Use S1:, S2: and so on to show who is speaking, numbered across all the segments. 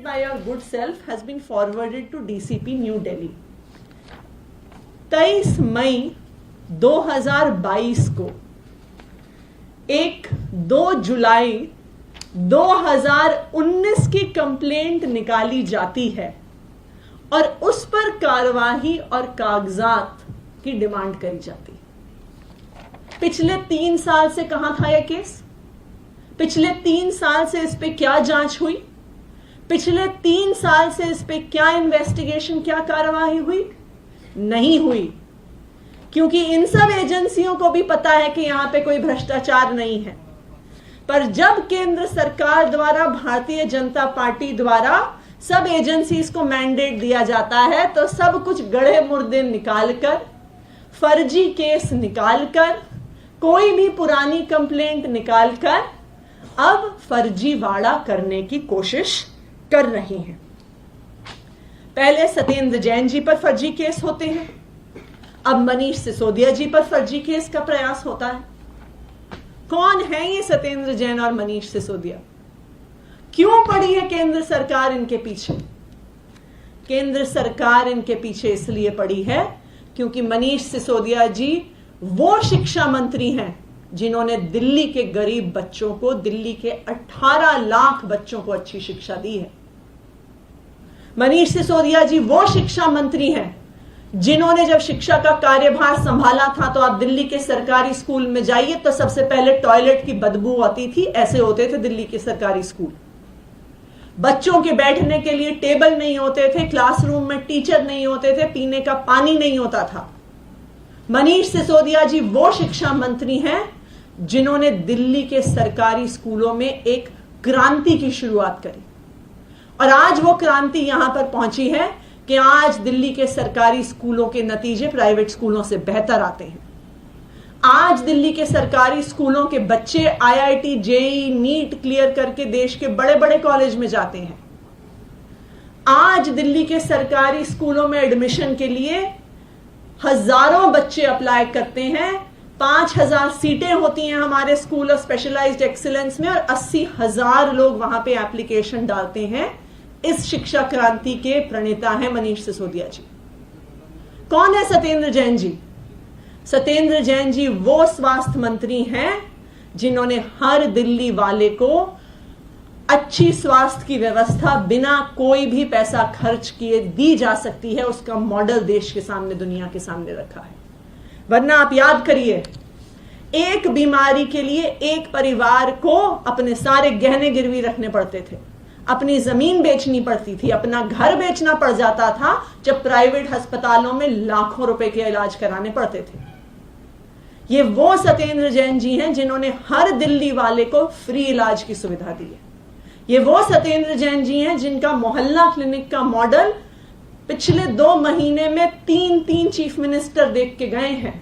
S1: by your good self has been forwarded to DCP New Delhi. 23 मई 2022 को 2 जुलाई 2019 की complaint निकाली जाती है और उस पर कार्यवाही और कागजात की डिमांड करी जाती है। पिछले 3 साल से कहां था यह केस? पिछले 3 साल से इस पे क्या जांच हुई? पिछले 3 साल से इस पे क्या इन्वेस्टिगेशन, क्या कार्यवाही हुई? नहीं हुई, क्योंकि इन सब एजेंसियों को भी पता है कि यहां पे कोई भ्रष्टाचार नहीं है। पर जब केंद्र सरकार द्वारा, भारतीय जनता पार्टी द्वारा सब एजेंसीज को मैंडेट दिया जाता है तो सब कुछ गड़े मुर्दे निकालकर, फर्जी केस निकालकर, कोई भी पुरानी कंप्लेंट निकालकर अब फर्जीवाड़ा करने की कोशिश कर रही हैं। पहले सत्येंद्र जैन जी पर फर्जी केस होते हैं, अब मनीष सिसोदिया जी पर फर्जी केस का प्रयास होता है। कौन है ये सत्येंद्र जैन और मनीष सिसोदिया? क्यों पड़ी है केंद्र सरकार इनके पीछे? केंद्र सरकार इनके पीछे इसलिए पड़ी है क्योंकि मनीष सिसोदिया जी वो शिक्षा मंत्री हैं जिन्होंने दिल्ली के गरीब बच्चों को, दिल्ली के 18 लाख बच्चों को अच्छी शिक्षा दी है। मनीष सिसोदिया जी वो शिक्षा मंत्री हैं जिन्होंने जब शिक्षा का कार्यभार संभाला था तो आप दिल्ली के सरकारी स्कूल में जाइए तो सबसे पहले टॉयलेट की बदबू आती थी। ऐसे होते थे दिल्ली के सरकारी स्कूल। बच्चों के बैठने के लिए टेबल नहीं होते थे, क्लासरूम में टीचर नहीं होते थे, पीने का पानी नहीं होता था। मनीष सिसोदिया जी वो शिक्षा मंत्री हैं जिन्होंने दिल्ली के सरकारी स्कूलों में एक क्रांति की शुरुआत करी और आज वो क्रांति यहां पर पहुंची है कि आज दिल्ली के सरकारी स्कूलों के नतीजे प्राइवेट स्कूलों से बेहतर आते हैं। आज दिल्ली के सरकारी स्कूलों के बच्चे IIT, JEE, नीट क्लियर करके देश के बड़े बड़े कॉलेज में जाते हैं। आज दिल्ली के सरकारी स्कूलों में एडमिशन के लिए हजारों बच्चे अप्लाई करते हैं। 5000 सीटें होती हैं हमारे स्कूल ऑफ स्पेशलाइज्ड एक्सीलेंस में और 80,000 लोग वहां पे एप्लीकेशन डालते हैं। इस शिक्षा क्रांति के प्रणेता हैं मनीष सिसोदिया जी। कौन है सत्येंद्र जैन जी? सत्येंद्र जैन जी वो स्वास्थ्य मंत्री हैं जिन्होंने हर दिल्ली वाले को अच्छी स्वास्थ्य की व्यवस्था बिना कोई भी पैसा खर्च किए दी जा सकती है, उसका मॉडल देश के सामने, दुनिया के सामने रखा है। वरना आप याद करिए, एक बीमारी के लिए एक परिवार को अपने सारे गहने गिरवी रखने पड़ते थे, अपनी जमीन बेचनी पड़ती थी, अपना घर बेचना पड़ जाता था जब प्राइवेट अस्पतालों में लाखों रुपए के इलाज कराने पड़ते थे। ये वो सत्येंद्र जैन जी हैं जिन्होंने हर दिल्ली वाले को फ्री इलाज की सुविधा दी है। ये वो सत्येंद्र जैन जी हैं जिनका मोहल्ला क्लिनिक का मॉडल पिछले 2 महीने में 3 चीफ मिनिस्टर देख के गए हैं।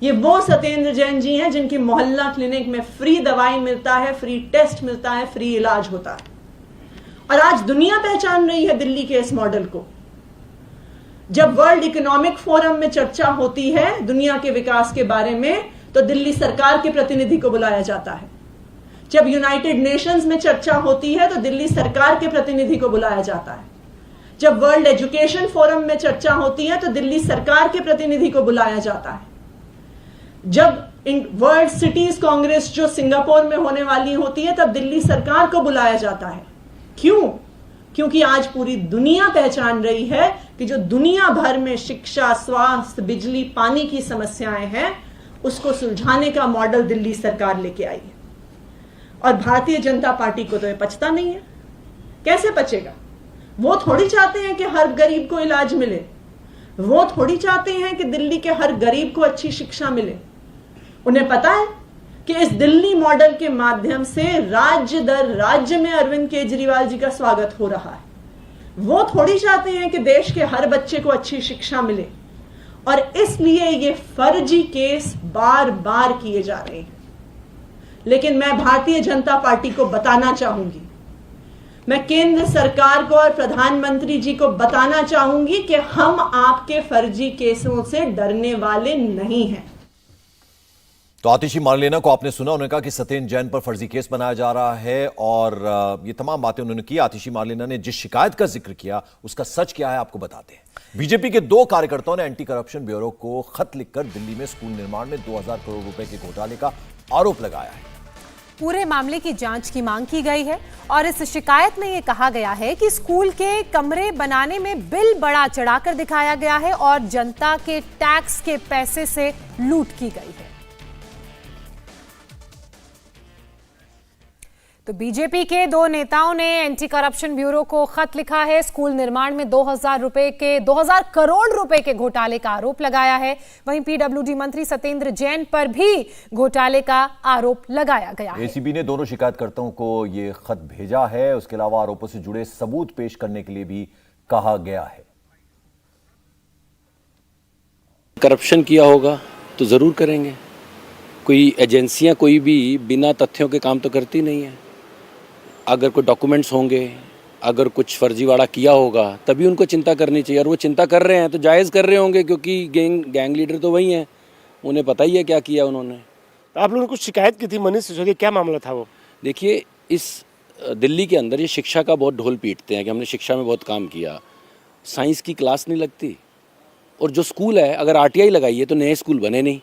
S1: ये वो सत्येंद्र जैन जी हैं जिनकी मोहल्ला क्लिनिक में फ्री दवाई मिलता है, फ्री टेस्ट मिलता है, फ्री इलाज होता है। और आज दुनिया पहचान रही है दिल्ली के इस मॉडल को। जब वर्ल्ड इकोनॉमिक फोरम में चर्चा होती है दुनिया के विकास के बारे में तो दिल्ली सरकार के प्रतिनिधि को बुलाया जाता है। जब यूनाइटेड नेशंस में चर्चा होती है तो दिल्ली सरकार के प्रतिनिधि को बुलाया जाता है। जब वर्ल्ड एजुकेशन फोरम में चर्चा होती है तो दिल्ली सरकार के प्रतिनिधि को बुलाया जाता है। जब वर्ल्ड सिटीज कांग्रेस जो सिंगापुर में होने वाली होती है तब दिल्ली सरकार को बुलाया जाता है। क्यों? क्योंकि आज पूरी दुनिया पहचान रही है कि जो दुनिया भर में शिक्षा, स्वास्थ्य, बिजली, पानी की समस्याएं हैं उसको सुलझाने का मॉडल दिल्ली सरकार लेके आई है। और भारतीय जनता पार्टी को तो ये पचता नहीं है। कैसे पचेगा? वो थोड़ी चाहते हैं कि हर गरीब को इलाज मिले, वो थोड़ी चाहते हैं कि दिल्ली के हर गरीब को अच्छी शिक्षा मिले। उन्हें पता है कि इस दिल्ली मॉडल के माध्यम से राज्य दर राज्य में अरविंद केजरीवाल जी का स्वागत हो रहा है। वो थोड़ी चाहते हैं कि देश के हर बच्चे को अच्छी शिक्षा मिले और इसलिए ये फर्जी केस बार बार किए जा रहे हैं। लेकिन मैं भारतीय जनता पार्टी को बताना चाहूंगी, मैं केंद्र सरकार को और प्रधानमंत्री जी को बताना चाहूंगी कि हम आपके फर्जी केसों से डरने वाले नहीं हैं।
S2: तो आतिशी मार्लेना को आपने सुना, उन्होंने कहा कि सत्येंद्र जैन पर फर्जी केस बनाया जा रहा है और ये तमाम बातें उन्होंने की। आतिशी मार्लेना ने जिस शिकायत का जिक्र किया उसका सच क्या है आपको बताते हैं। बीजेपी के 2 कार्यकर्ताओं ने एंटी करप्शन ब्यूरो को खत लिखकर दिल्ली में स्कूल निर्माण में 2000 करोड़ रुपए के घोटाले का आरोप लगाया है।
S3: पूरे मामले की जांच की मांग की गई है और इस शिकायत में यह कहा गया है कि स्कूल के कमरे बनाने में बिल बड़ा चढ़ाकर दिखाया गया है और जनता के टैक्स के पैसे से लूट की गई है। तो बीजेपी के 2 नेताओं ने एंटी करप्शन ब्यूरो को खत लिखा है। स्कूल निर्माण में 2000 करोड़ रुपए के घोटाले का आरोप लगाया है। वहीं पीडब्ल्यूडी मंत्री सत्येंद्र जैन पर भी घोटाले का आरोप लगाया गया है।
S2: एसीबी ने दोनों शिकायतकर्ताओं को यह खत भेजा है। उसके अलावा आरोपों से जुड़े सबूत पेश करने के लिए भी कहा गया है।
S4: करप्शन किया होगा तो जरूर करेंगे। कोई एजेंसियां कोई भी बिना तथ्यों के काम तो करती नहीं है। अगर कोई डॉक्यूमेंट्स होंगे, अगर कुछ फर्जीवाड़ा किया होगा तभी उनको चिंता करनी चाहिए, और वो चिंता कर रहे हैं तो जायज़ कर रहे होंगे, क्योंकि गैंग लीडर तो वही हैं, उन्हें पता ही है क्या किया उन्होंने।
S5: तो आप लोगों ने कुछ शिकायत की थी मनीष सिसोदिया, क्या मामला था वो?
S4: देखिए, इस दिल्ली के अंदर ये शिक्षा का बहुत ढोल पीटते हैं कि हमने शिक्षा में बहुत काम किया, साइंस की क्लास नहीं लगती, और जो स्कूल है अगर आरटीआई लगाई है तो नए स्कूल बने नहीं।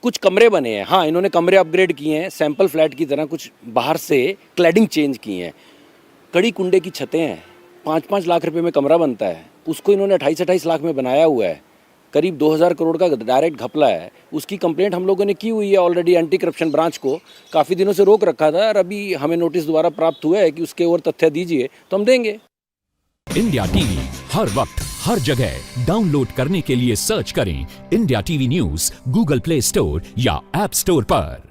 S4: कुछ कमरे बने हैं, हाँ इन्होंने कमरे अपग्रेड किए हैं, सैंपल फ्लैट की तरह कुछ बाहर से क्लैडिंग चेंज की हैं। कड़ी कुंडे की छतें हैं, 5-5 लाख रुपए में कमरा बनता है, उसको इन्होंने 28-28 लाख में बनाया हुआ है। करीब 2000 करोड़ का डायरेक्ट घपला है। उसकी कंप्लेंट हम लोगों ने की हुई है ऑलरेडी एंटी करप्शन ब्रांच को, काफ़ी दिनों से रोक रखा था, और अभी हमें नोटिस दोबारा प्राप्त हुआ है कि उसके और तथ्य दीजिए तो हम देंगे।
S6: इंडिया टीवी हर वक्त हर जगह डाउनलोड करने के लिए सर्च करें India TV news Google play store या ऐप स्टोर पर।